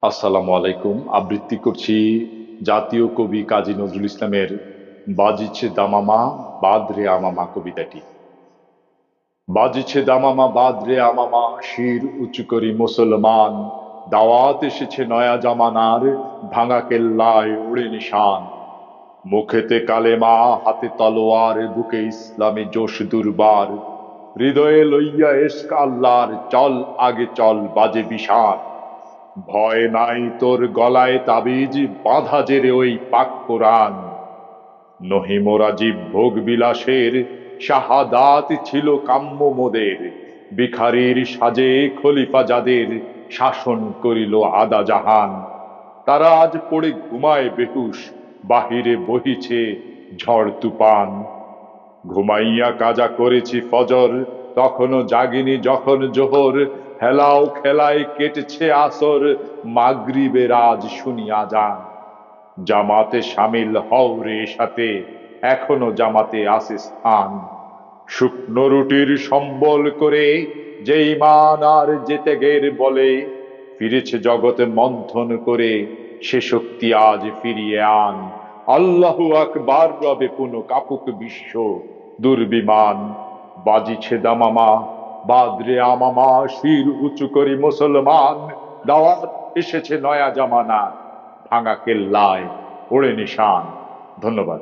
আসসালামু আলাইকুম। আবৃত্তি করছি জাতীয় কবি কাজী নজরুল ইসলামের বাজিছে দামামা বাদরে আমামা কবিতাটি। বাজিছে দামামা বাদরে আমামা, শির উঁচু করি মুসলমান, দাওয়াত এসেছে নয়া জামানার, ভাঙা কেল্লায় উড়ে নিশান। মুখেতে কালেমা হাতে তলোয়ার, বুকে ইসলামী জোশ দুর্বার, হৃদয়ে লইয়া এসক আল্লাহর, চল আগে চল বাজে বিশান। ভয় নাই তোর গলায় তাবিজ, বাঁধা জেরে ওই পাক কোরআন। নহিমোরা জীব ভোগ বিলাসের, শাহাদাত ছিল কাম্য মোদের। ভিখারির সাজে খলিফা যাদের, শাসন করিল আদা জাহান। তারা আজ পড়ে ঘুমায় বেহুশ, বাহিরে বহিছে ঝড় তুফান। ঘুমাইয়া কাজা করেছি ফজর, তখনও জাগিনি যখন জোহর। হেলাও খেলায় কেটেছে আসর, মাগরিবের আজ শুনি আজান। জামাতে শামিল হও রে সাথে, এখনো জামাতে আছে স্থান। শুকনো রুটির সম্বল করে যে ইমান আর যে ত্যাগের বলে, ফিরেছে জগতে মন্থন করে, সে শক্তি আজ ফিরিয়ে আন। আল্লাহু আকবার রবে পুনঃ কাপুক বিশ্ব দুর্বিমান। বাজিছে দামামা বাদরে আমামা, শির উঁচু করি মুসলমান, দাওয়াত এসেছে নয়া জামানা, ভাঙা কেল্লায় ওড়ে নিশান। ধন্যবাদ।